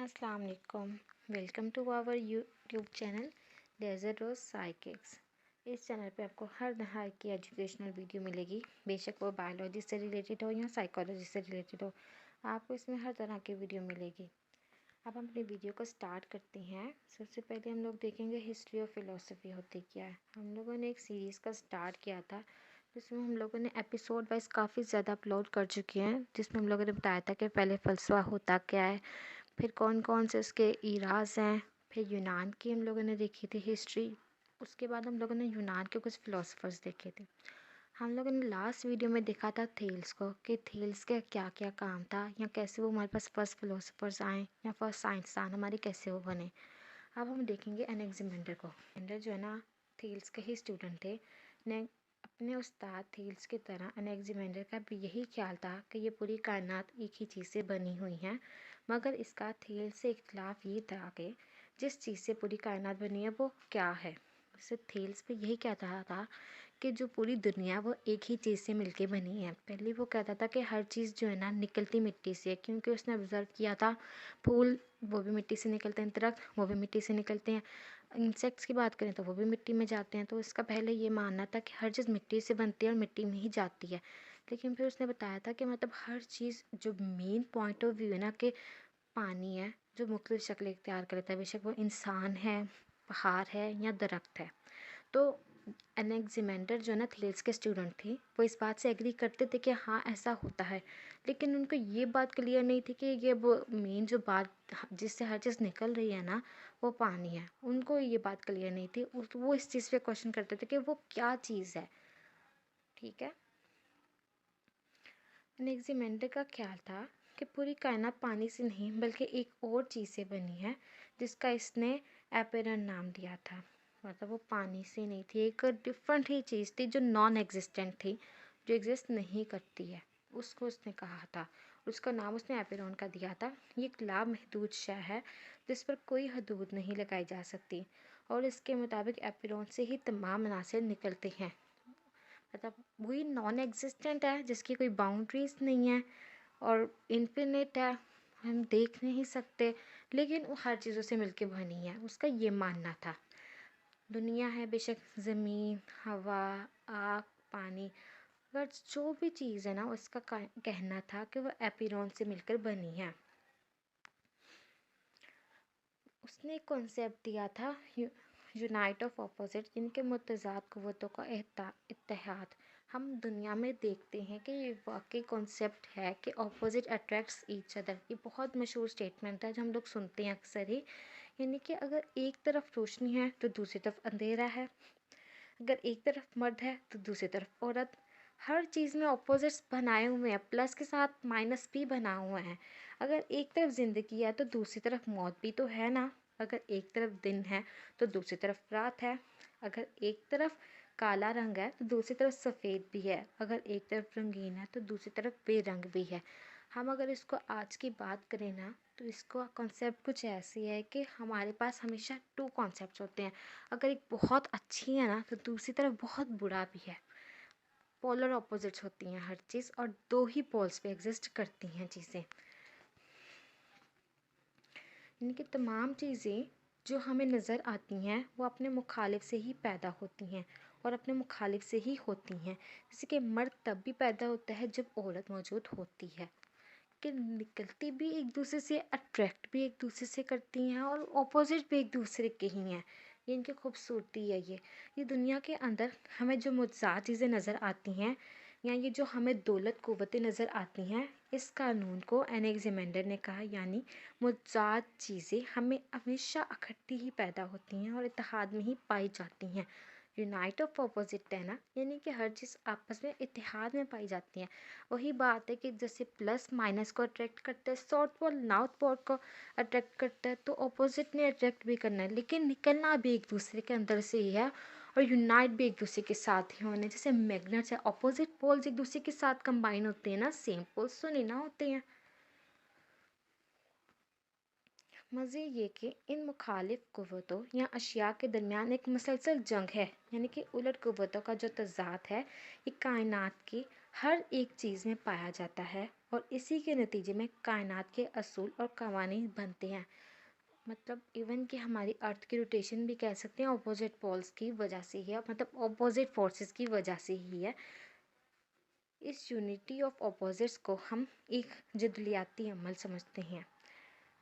अस्सलाम वालेकुम। Welcome to our YouTube channel Desert Rose Psychics. इस चैनल पे आपको हर तरह की एजुकेशनल वीडियो मिलेगी, बेशक वो बायोलॉजी से रिलेटेड हो या साइकोलॉजी से रिलेटेड हो। आपको इसमें हर तरह की वीडियो मिलेगी। अब हम अपनी वीडियो को स्टार्ट करते हैं। सबसे पहले हम लोग देखेंगे हिस्ट्री और फिलोसफी होती क्या है। हम लोगों ने एक सीरीज़ का स्टार्ट किया था जिसमें हम लोगों ने एपिसोड वाइज काफ़ी ज़्यादा अपलोड कर चुके हैं, जिसमें हम लोगों ने बताया था कि पहले फ़लसफ़ा होता क्या है, फिर कौन कौन से उसके इराज हैं, फिर यूनान की हम लोगों ने देखी थी हिस्ट्री। उसके बाद हम लोगों ने यूनान के कुछ फ़िलोसफ़र्स देखे थे। हम लोगों ने लास्ट वीडियो में देखा था थेल्स को, कि थेल्स का क्या क्या काम था या कैसे वो हमारे पास फर्स्ट फ़िलोसफ़र्स आए या फर्स्ट साइंसदान हमारे कैसे वो बने। अब हम देखेंगे एनेक्सिमेंडर को। एनेक्सिमेंडर जो है ना, थेल्स के ही स्टूडेंट थे ने अपने उस्ताद थेल्स की तरह एनेक्सिमेंडर का भी यही ख्याल था कि ये पूरी कायनात एक ही चीज़ से बनी हुई है, मगर इसका थेल्स से इख्तलाफ ये था कि जिस चीज़ से पूरी कायनात बनी है वो क्या है। इससे थेल्स पे यही कहता था कि जो पूरी दुनिया वो एक ही चीज़ से मिलके बनी है। पहले वो कहता था कि हर चीज़ जो है ना निकलती मिट्टी से है, क्योंकि उसने ऑब्ज़र्व किया था फूल वो भी मिट्टी से निकलते हैं, दरख्त वो भी मिट्टी से निकलते हैं, इंसेक्ट्स की बात करें तो वो भी मिट्टी में जाते हैं। तो इसका पहले ये मानना था कि हर चीज़ मिट्टी से बनती है और मिट्टी में ही जाती है। लेकिन फिर उसने बताया था कि मतलब हर चीज़ जो मेन पॉइंट ऑफ व्यू है ना, कि पानी है जो मुख्तलिफ शक्लें इख्तियार कर लेता है, बेशक वो इंसान है, पहाड़ है या दरख्त है। तो एनेक्सिमेंडर जो ना थेल्स के स्टूडेंट थे, वो इस बात से एग्री करते थे कि हाँ ऐसा होता है, लेकिन उनको ये बात क्लियर नहीं थी कि ये वो मेन जो बात जिससे हर चीज़ निकल रही है ना वो पानी है। उनको ये बात क्लियर नहीं थी, वो इस चीज़ पे क्वेश्चन करते थे कि वो क्या चीज़ है। ठीक है। एनेक्सिमेंडर का ख्याल था कि पूरी कायनात पानी से नहीं बल्कि एक और चीज़ से बनी है, जिसका इसने एपेरन नाम दिया था। मतलब वो पानी से नहीं थी, एक डिफरेंट ही चीज़ थी जो नॉन एग्जिस्टेंट थी, जो एग्जिस्ट नहीं करती है, उसको उसने कहा था। उसका नाम उसने एपेरॉन का दिया था। ये एक लामहदूद शय है जिस पर कोई हदूद नहीं लगाई जा सकती, और इसके मुताबिक एपेरॉन से ही तमाम अनासिर निकलते हैं। मतलब वही नॉन एग्जिस्टेंट है जिसकी कोई बाउंड्रीज नहीं है और इन्फिनिट है, हम देख नहीं सकते, लेकिन वो हर चीज़ों से मिलके बनी है, उसका ये मानना था। दुनिया है बेशक ज़मीन, हवा, आग, पानी, पर जो भी चीज़ है ना उसका कहना था कि वो एपिरॉन से मिलकर बनी है। उसने एक कॉन्सेप्ट दिया था यूनाइट ऑफ ऑपोजिट, इनके मुतज़ाद क़ुव्वतों का इत्तेहाद। हम दुनिया में देखते हैं कि ये वाकई कॉन्सेप्ट है कि ऑपोजिट अट्रैक्ट्स ईच अदर। ये बहुत मशहूर स्टेटमेंट है जो हम लोग सुनते हैं अक्सर ही, यानी कि अगर एक तरफ रोशनी है तो दूसरी तरफ अंधेरा है, अगर एक तरफ मर्द है तो दूसरी तरफ औरत। हर चीज़ में ऑपोजिट्स बनाए हुए हैं, प्लस के साथ माइनस भी बना हुआ है। अगर एक तरफ ज़िंदगी है तो दूसरी तरफ मौत भी तो है ना। अगर एक तरफ दिन है तो दूसरी तरफ रात है। अगर एक तरफ काला रंग है तो दूसरी तरफ सफ़ेद भी है। अगर एक तरफ रंगीन है तो दूसरी तरफ बेरंग भी है। हम अगर इसको आज की बात करें ना, तो इसको कॉन्सेप्ट कुछ ऐसी है कि हमारे पास हमेशा टू कॉन्सेप्ट्स होते हैं। अगर एक बहुत अच्छी है ना तो दूसरी तरफ बहुत बुरा भी है। पोलर ऑपोजिट्स होती हैं हर चीज़, और दो ही पोल्स पे एग्जिस्ट करती हैं चीज़ें। इनकी तमाम चीज़ें जो हमें नज़र आती हैं वो अपने मुखालिफ से ही पैदा होती हैं और अपने मुखालिफ से ही होती हैं। जैसे कि मर्द तब भी पैदा होता है जब औरत मौजूद होती है, कि निकलती भी एक दूसरे से, अट्रैक्ट भी एक दूसरे से करती हैं और ऑपोजिट भी एक दूसरे के ही हैं। ये इनकी खूबसूरती है। ये दुनिया के अंदर हमें जो मुतज़ाद चीज़ें नज़र आती हैं या ये जो हमें दौलत क़ुव्वतें नज़र आती हैं, इस कानून को एनेक्सिमेंडर ने कहा, यानी मुतज़ाद चीज़ें हमें हमेशा इकट्ठी ही पैदा होती हैं और इत्तेहाद में ही पाई जाती हैं। यूनाइट ऑफ अपोजिट है ना, यानी कि हर चीज़ आपस में इत्तेहाद में पाई जाती हैं। वही बात है कि जैसे प्लस माइनस को अट्रैक्ट करता है, साउथ पोल नॉर्थ पोल को अट्रैक्ट करता है, तो अपोजिट ने अट्रैक्ट भी करना है, लेकिन निकलना भी एक दूसरे के अंदर से ही है और यूनाइट भी एक दूसरे के साथ ही होने। जैसे मैग्नेट्स है, अपोजिट पोल्स एक दूसरे के साथ कंबाइन होते हैं ना, सेम पोल्स तो नहीं ना होते हैं। मज़े ये कि इन मुखालिफ क़ुव्वतों या अशिया के दरमियान एक मुसलसल जंग है, यानी कि उलट क़ुव्वतों का जो तज़ाद है, ये कायनात की हर एक चीज़ में पाया जाता है और इसी के नतीजे में कायनात के असूल और कवानीन बनते हैं। मतलब इवन कि हमारी अर्थ की रोटेशन भी कह सकते हैं ऑपोजिट पोल्स की वजह से ही है, मतलब ऑपोजिट फोर्सेस की वजह से ही है। इस यूनिटी ऑफ ऑपोजिट्स को हम एक जदलियाती अमल समझते हैं।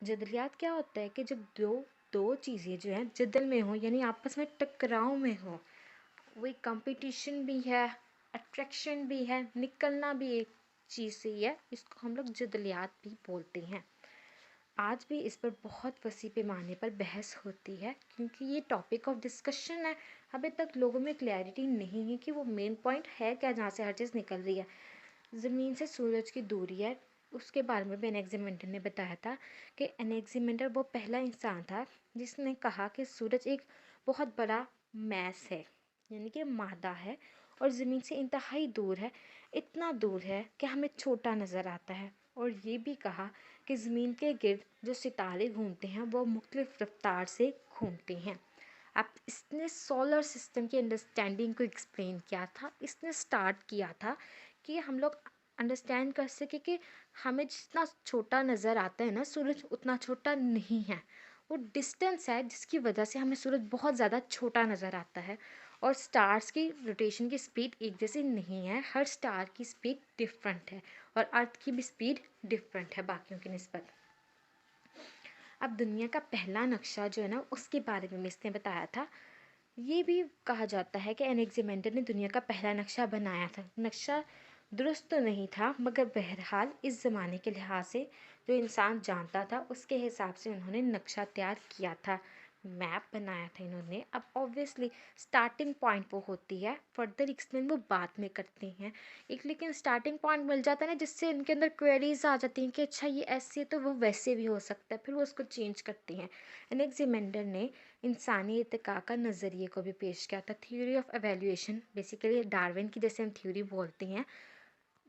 जदलियात क्या होता है कि जब दो दो चीज़ें जो हैं जदल में हो, यानी आपस में टकराव में हो, वही कंपटीशन भी है, अट्रैक्शन भी है, निकलना भी एक चीज़ से ही है, इसको हम लोग जदलियात भी बोलते हैं। आज भी इस पर बहुत वसी पैमाने पर बहस होती है क्योंकि ये टॉपिक ऑफ डिस्कशन है। अभी तक लोगों में क्लैरिटी नहीं है कि वो मेन पॉइंट है क्या जहाँ से हर चीज़ निकल रही है। ज़मीन से सूरज की दूरी है, उसके बारे में भी एनेक्सीमेंडर ने बताया था कि एनेक्सीमेंडर वो पहला इंसान था जिसने कहा कि सूरज एक बहुत बड़ा मैस है, यानी कि मादा है, और ज़मीन से इंतहाई दूर है, इतना दूर है कि हमें छोटा नज़र आता है। और ये भी कहा कि ज़मीन के गिर्द जो सितारे घूमते हैं वो मुख्तलिफ रफ्तार से घूमते हैं। अब इसने सोलर सिस्टम की अंडरस्टैंडिंग को एक्सप्लेन किया था। इसने स्टार्ट किया था कि हम लोग अंडरस्टैंड कर सके कि हमें जितना छोटा नज़र आता है ना सूरज, उतना छोटा नहीं है। वो डिस्टेंस है जिसकी वजह से हमें सूरज बहुत ज़्यादा छोटा नज़र आता है। और स्टार्स की रोटेशन की स्पीड एक जैसी नहीं है, हर स्टार की स्पीड डिफरेंट है और अर्थ की भी स्पीड डिफरेंट है बाकियों की निस्बत। अब दुनिया का पहला नक्शा जो है ना उसके बारे में इसने बताया था। ये भी कहा जाता है कि एनेक्सीमेंडर ने दुनिया का पहला नक्शा बनाया था। नक्शा दुरुस्त तो नहीं था मगर बहरहाल इस ज़माने के लिहाज से जो इंसान जानता था उसके हिसाब से उन्होंने नक्शा तैयार किया था, मैप बनाया था इन्होंने। अब ऑब्वियसली स्टार्टिंग पॉइंट वो होती है, फर्दर एक्सप्लेन वो बाद में करते हैं एक, लेकिन स्टार्टिंग पॉइंट मिल जाता है ना जिससे इनके अंदर क्वेरीज आ जाती हैं कि अच्छा ये ऐसे तो वो वैसे भी हो सकता है, फिर वो उसको चेंज करते हैं। एनेक्सीमेंडर ने इंसानी इर्तिका का नज़रिए को भी पेश किया था, theory of evaluation, basically Darwin की जैसे हम थ्योरी बोलते हैं,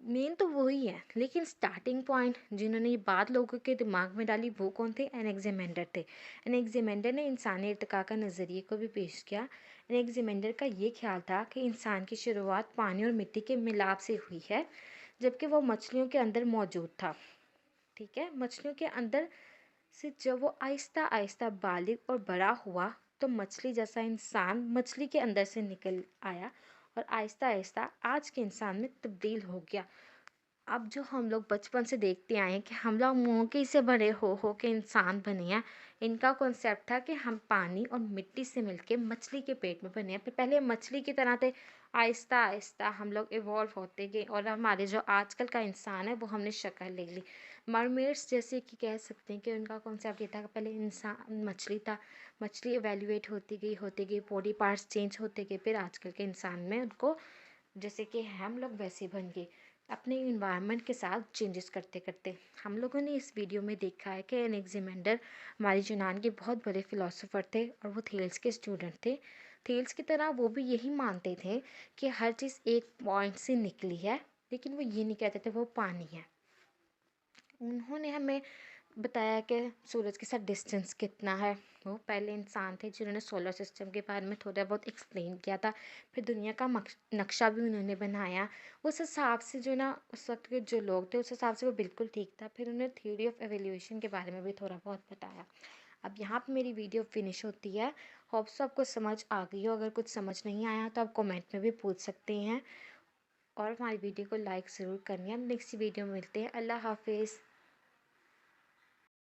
मेन तो वही है। लेकिन स्टार्टिंग पॉइंट जिन्होंने ये बात लोगों के दिमाग में डाली वो कौन थे? एनेक्सीमेंडर थे। एनेक्सीमेंडर ने इंसानी इर्तिका का नज़रिए को भी पेश किया। एनेक्सीमेंडर का ये ख्याल था कि इंसान की शुरुआत पानी और मिट्टी के मिलाप से हुई है, जबकि वो मछलियों के अंदर मौजूद था। ठीक है, मछलियों के अंदर से जब वो आहिस्ता आहिस्ता बालिग और बड़ा हुआ तो मछली जैसा इंसान मछली के अंदर से निकल आया और आहिस्ता आहिस्ता आज के इंसान में तब्दील हो गया। अब जो हम लोग बचपन से देखते आए हैं कि हम लोग मोंकी से बड़े हो के इंसान बने हैं, इनका कॉन्सेप्ट था कि हम पानी और मिट्टी से मिलके मछली के पेट में बने हैं। फिर पहले मछली की तरह थे, आहिस्ता आहिस्ता हम लोग इवॉल्व होते गए और हमारे जो आजकल का इंसान है वो हमने शक्ल ले ली। मरमेड्स जैसे कि कह सकते हैं कि उनका कॉन्सेप्ट ये था कि पहले इंसान मछली था, मछली इवेल्युएट होती गई, बॉडी पार्ट्स चेंज होते गए, फिर आजकल के इंसान में उनको जैसे कि हम लोग वैसे बन गए अपने इन्वायरमेंट के साथ चेंजेस करते करते। हम लोगों ने इस वीडियो में देखा है कि एनेक्सीमेंडर हमारे यूनान के बहुत बड़े फिलोसोफर थे और वो थेल्स के स्टूडेंट थे। थेल्स की तरह वो भी यही मानते थे कि हर चीज़ एक पॉइंट से निकली है, लेकिन वो ये नहीं कहते थे वो पानी है। उन्होंने हमें बताया कि सूरज के साथ डिस्टेंस कितना है। वो पहले इंसान थे जिन्होंने सोलर सिस्टम के बारे में थोड़ा बहुत एक्सप्लेन किया था। फिर दुनिया का नक्शा भी उन्होंने बनाया। उस हिसाब से जो ना उस वक्त के जो लोग थे उस हिसाब से वो बिल्कुल ठीक था। फिर उन्होंने थ्योरी ऑफ एवोल्यूशन के बारे में भी थोड़ा बहुत बताया। अब यहाँ पे मेरी वीडियो फिनिश होती है। होप्स आपको समझ आ गई हो। अगर कुछ समझ नहीं आया तो आप कमेंट में भी पूछ सकते हैं और हमारी वीडियो को लाइक ज़रूर करनी है। नेक्स्ट वीडियो में मिलते हैं। अल्लाह हाफिज़।